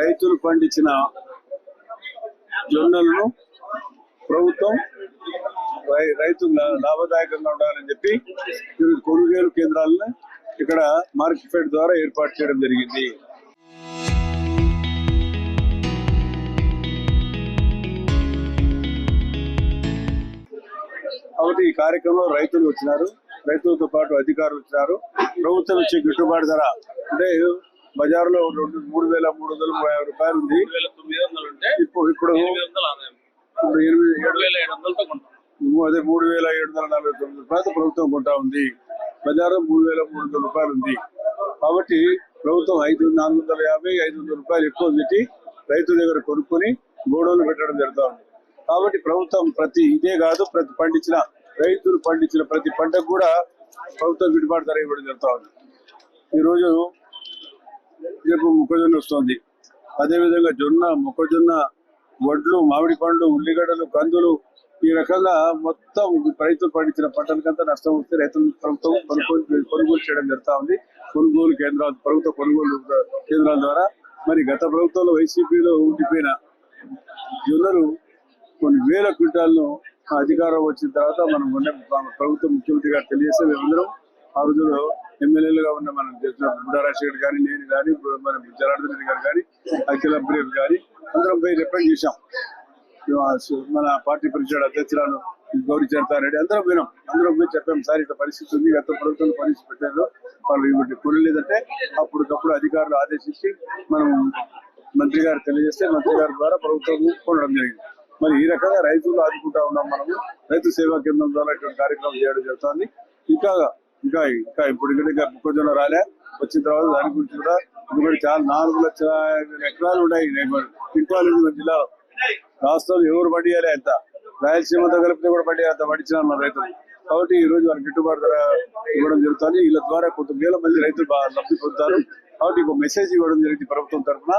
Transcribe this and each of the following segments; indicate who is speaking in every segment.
Speaker 1: రైతులు పండించిన జొన్నలను ప్రభుత్వం రైతులు లాభదాయకంగా ఉండాలని చెప్పి కొనుగోలు కేంద్రాలను ఇక్కడ మార్కెట్ ద్వారా ఏర్పాటు చేయడం జరిగింది. కాబట్టి ఈ కార్యక్రమంలో రైతులు వచ్చినారు, రైతులతో పాటు అధికారులు వచ్చినారు. ప్రభుత్వం ఇచ్చే గిట్టుబాటు ధర అంటే బజార్లో 3,350 రూపాయలు ఉంది. ఇప్పుడు 3,749 రూపాయలతో ప్రభుత్వం కొంటా ఉంది. బజార్లో 3,300 రూపాయలు ఉంది. కాబట్టి ప్రభుత్వం 450, 500 రూపాయలు ఎక్కువ పెట్టి రైతుల దగ్గర కొనుక్కొని గోడౌన్లు పెట్టడం జరుగుతూ ఉంది. కాబట్టి ప్రభుత్వం ఇదే కాదు, రైతులు పండించిన ప్రతి పంటకు కూడా ప్రభుత్వం గిట్టుబాటు ధర ఇవ్వడం జరుగుతూ ఉంది. ఈరోజు రేపు మొక్కజొన్న వస్తుంది. అదేవిధంగా జొన్న, మొక్కజొన్న, వడ్లు, మామిడి పండ్లు, ఉల్లిగడ్డలు, కందులు, ఈ రకంగా మొత్తం రైతులు పండించిన పంటలకంతా నష్టం వస్తే రైతులు ప్రభుత్వం కొనుగోలు చేయడం జరుగుతూ ఉంది. కొనుగోలు కేంద్రాలు, ప్రభుత్వ కొనుగోలు కేంద్రాల ద్వారా. మరి గత ప్రభుత్వంలో వైసీపీలో ఉండిపోయిన జొన్నలు కొన్ని వేల క్వింటాలను అధికారం వచ్చిన తర్వాత మనం ప్రభుత్వం ముఖ్యమంత్రి గారు తెలియజేస్తే మేమందరం ఆ రోజుల్లో ఎమ్మెల్యేలుగా ఉన్న మనం బుడ్డా రాజశేఖర్ గారి, నేను కానీ, మన జనార్దన్ రెడ్డి గారు కానీ, అఖిల ప్రియర్ గారి అందరం పోయి రిప్రజెంట్ చేశాం. మన పార్టీ పరిషత్ అధ్యక్షురాలు గౌరీ చరితారెడ్డి అందరం పోయి చెప్పాం, సార్ ఇట్లా పరిస్థితి ఉంది, గత ప్రభుత్వం పరిస్థితి పెట్టారు, వాళ్ళు కొనలేదంటే అప్పటికప్పుడు అధికారులు ఆదేశించి మనం మంత్రి గారు తెలియజేస్తే మంత్రి గారి ద్వారా ప్రభుత్వం కొనడం జరిగింది. మరి ఈ రకంగా రైతులు ఆదుకుంటా ఉన్నాం. మనము రైతు సేవా కేంద్రం ద్వారా ఇటువంటి కార్యక్రమం చేయడం జరుగుతుంది. ఇంకా ఇప్పుడు ఇక్కడ మొక్కజొన్న రాలే, వచ్చిన తర్వాత దాని గురించి కూడా చాలా 4,00,000 ఎకరాలు ఉన్నాయి ఇంట్లో జిల్లాలో. రాష్ట్రంలో ఎవరు పండియాలి అంత, రాయలసీమతో కలిపితే కూడా అంత పండించినారు మన రైతులు. కాబట్టి ఈ రోజు వాళ్ళకి గిట్టుబాటు ధర ఇవ్వడం జరుగుతుంది. వీళ్ళ ద్వారా కొంత వేల మంది రైతులు లబ్ధి పొందుతారు. కాబట్టి ఒక మెసేజ్ ఇవ్వడం జరిగింది ప్రభుత్వం తరఫున.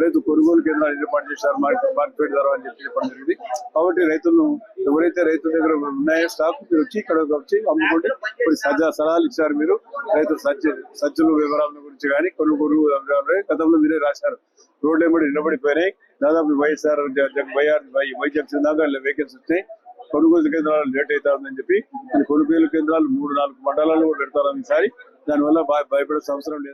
Speaker 1: రైతు కొనుగోలు కేంద్రాలు ఏర్పాటు చేశారు మార్కెట్ ధర అని చెప్పడం జరిగింది. కాబట్టి రైతులను ఎవరైతే రైతుల దగ్గర ఉన్నాయో స్టాక్ మీరు వచ్చి ఇక్కడ వచ్చి అమ్ముకుంటే కొన్ని సలహాలు ఇచ్చారు మీరు. రైతులు సజ్జల వివరాల గురించి కానీ కొనుగోలు గతంలో మీరే రాశారు. రోడ్లు ఏమడి నిలబడిపోయినాయి. దాదాపు వైఎస్ఆర్ వై జంక్షన్ దాకా వెహికల్స్ వచ్చినాయి. కొనుగోలు కేంద్రాలు లేట్ అవుతారని చెప్పి కొనుగోలు కేంద్రాలు 3-4 మండలాల్లో కూడా పెడతారు ఈసారి. దానివల్ల భయపడాల్సిన అవసరం లేదు.